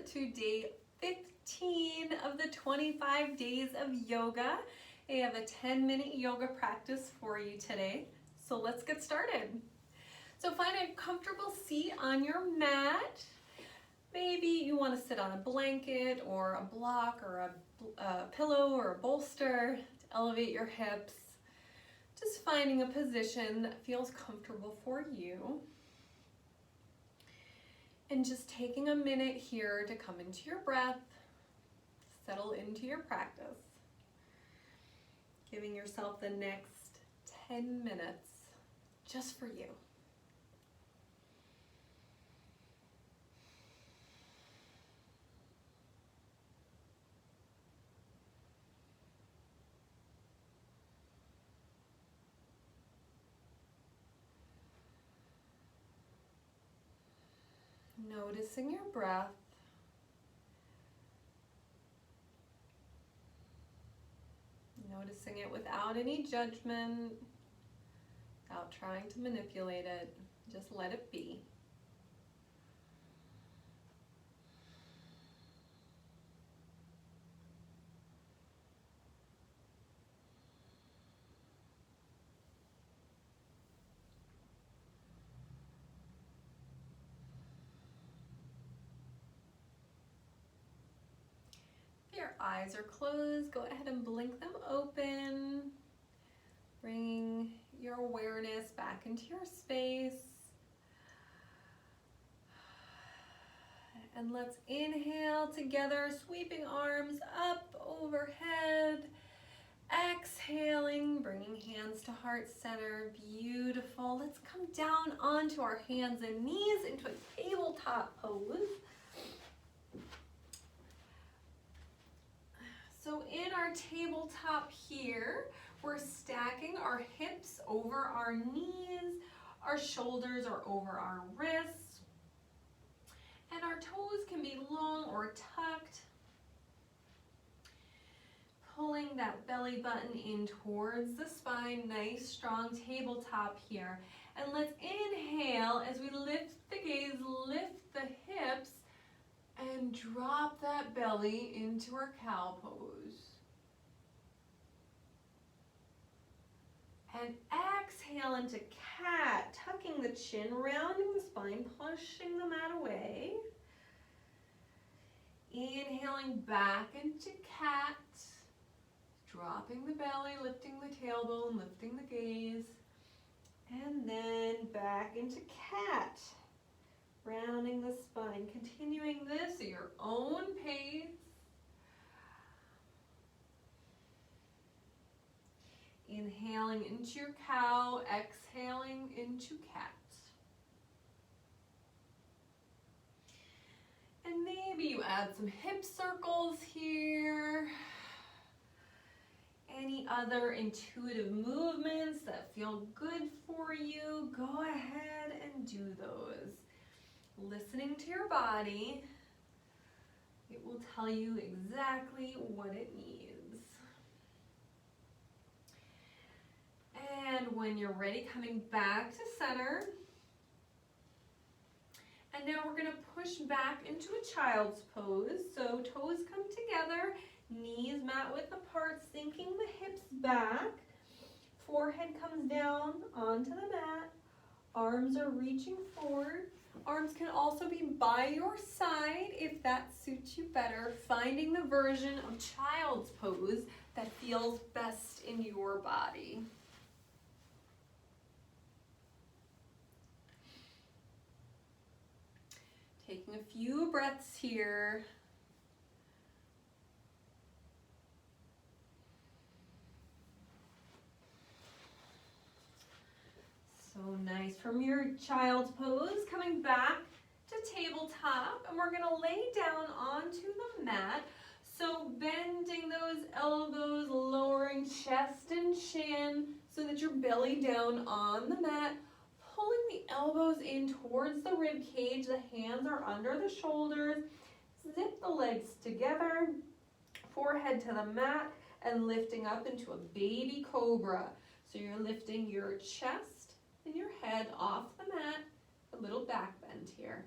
to day 15 of the 25 days of yoga. I have a 10-minute yoga practice for you today. So let's get started. So find a comfortable seat on your mat. Maybe you want to sit on a blanket or a block or a pillow or a bolster to elevate your hips. Just finding a position that feels comfortable for you. And just taking a minute here to come into your breath, settle into your practice. Giving yourself the next 10 minutes just for you. Noticing your breath. Noticing it without any judgment, without trying to manipulate it. Just let it be. Your eyes are closed, go ahead and blink them open. Bring your awareness back into your space. And let's inhale together, sweeping arms up overhead. Exhaling, bringing hands to heart center. Beautiful. Let's come down onto our hands and knees into a tabletop pose. So in our tabletop here, we're stacking our hips over our knees, our shoulders are over our wrists, and our toes can be long or tucked. Pulling that belly button in towards the spine, nice strong tabletop here. And let's inhale as we lift the gaze, lift the hips, and drop that belly into our cow pose. And exhale into cat, tucking the chin, rounding the spine, pushing the mat away. Inhaling back into cat, dropping the belly, lifting the tailbone, lifting the gaze. And then back into cat. Rounding the spine, continuing this at your own pace. Inhaling into your cow, exhaling into cat. And maybe you add some hip circles here. Any other intuitive movements that feel good for you, go ahead and do those. Listening to your body, it will tell you exactly what it needs. And when you're ready, coming back to center. And now we're going to push back into a child's pose. So toes come together, knees mat width apart, sinking the hips back. Forehead comes down onto the mat. Arms are reaching forward. Arms can also be by your side if that suits you better, finding the version of child's pose that feels best in your body. Taking a few breaths here. So nice. From your child's pose, coming back to tabletop, and we're going to lay down onto the mat. So bending those elbows, lowering chest and chin so that you're belly down on the mat, pulling the elbows in towards the rib cage. The hands are under the shoulders. Zip the legs together, forehead to the mat, and lifting up into a baby cobra. So you're lifting your chest and your head off the mat, a little back bend here.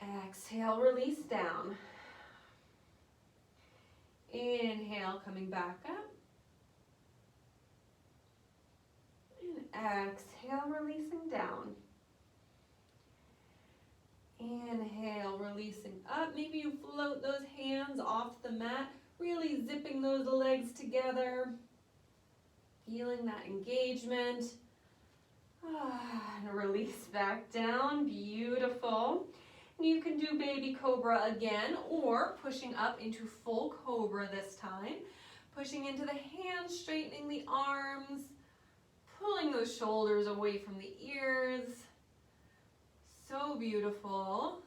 Exhale, release down. Inhale, coming back up. And exhale, releasing down. Inhale, releasing up. Maybe you float those hands off the mat, really zipping those legs together. Feeling that engagement. And release back down. Beautiful. And you can do baby cobra again, or pushing up into full cobra this time. Pushing into the hands, straightening the arms, pulling those shoulders away from the ears. So beautiful.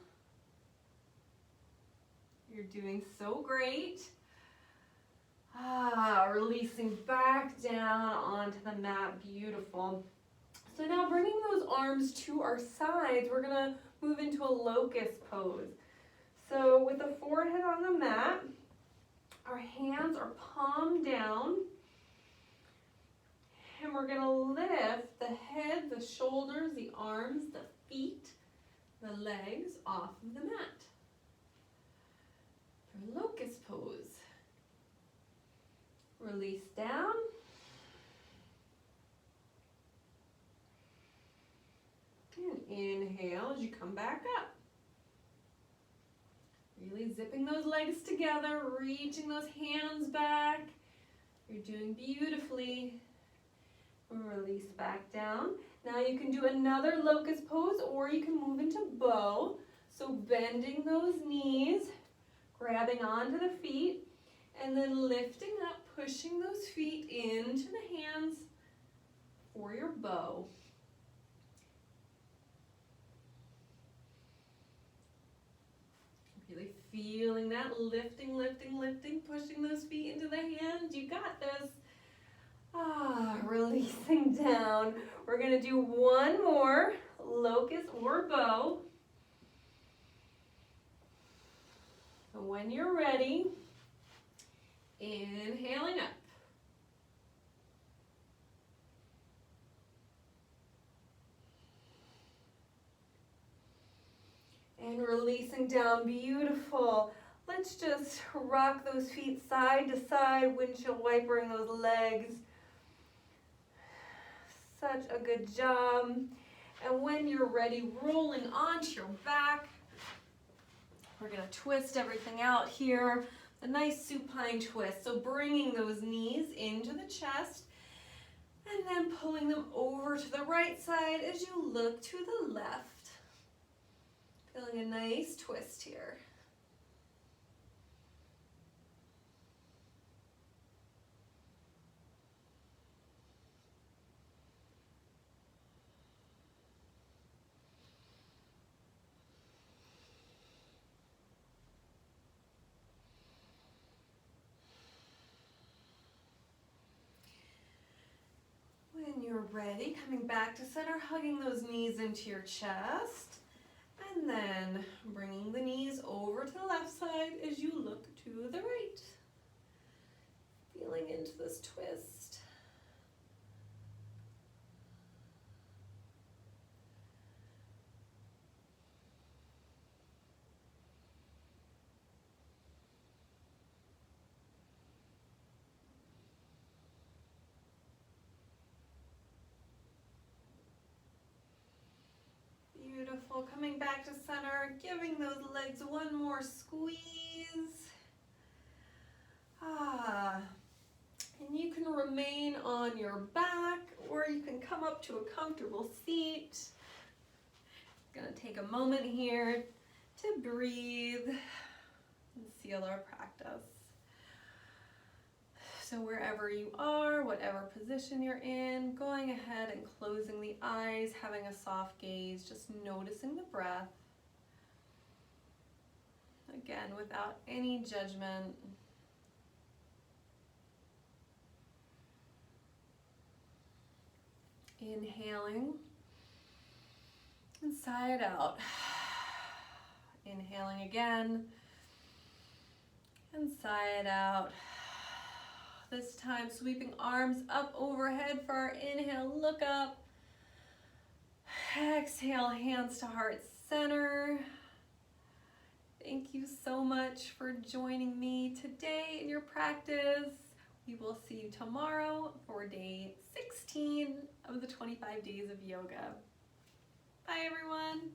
You're doing so great. Releasing back down onto the mat. Beautiful. So now bringing those arms to our sides, we're going to move into a locust pose. So with the forehead on the mat, our hands are palm down. And we're going to lift the head, the shoulders, the arms, the feet, the legs off of the mat. For locust pose. Release down. And inhale as you come back up. Really zipping those legs together, reaching those hands back. You're doing beautifully. Release back down. Now you can do another locust pose, or you can move into bow. So bending those knees, grabbing onto the feet, and then lifting up, pushing those feet into the hands for your bow. Really feeling that lifting, lifting, lifting, pushing those feet into the hands. You got this. Releasing down. We're going to do one more locust or bow. So when you're ready, inhaling up. And releasing down. Beautiful. Let's just rock those feet side to side, windshield wipering those legs. Such a good job. And when you're ready, rolling onto your back, we're going to twist everything out here. A nice supine twist. So bringing those knees into the chest and then pulling them over to the right side as you look to the left. Feeling a nice twist here. When you're ready, coming back to center, hugging those knees into your chest. And then bringing the knees over to the left side as you look to the right. Feeling into this twist. Beautiful. Coming back to center, giving those legs one more squeeze. And you can remain on your back, or you can come up to a comfortable seat. Gonna take a moment here to breathe and seal our practice. So wherever you are, whatever position you're in, going ahead and closing the eyes, having a soft gaze, just noticing the breath. Again, without any judgment. Inhaling and sigh it out. Inhaling again and sigh it out. This time, sweeping arms up overhead for our inhale, look up. Exhale, hands to heart center. Thank you so much for joining me today in your practice. We will see you tomorrow for day 16 of the 25 days of yoga. Bye everyone.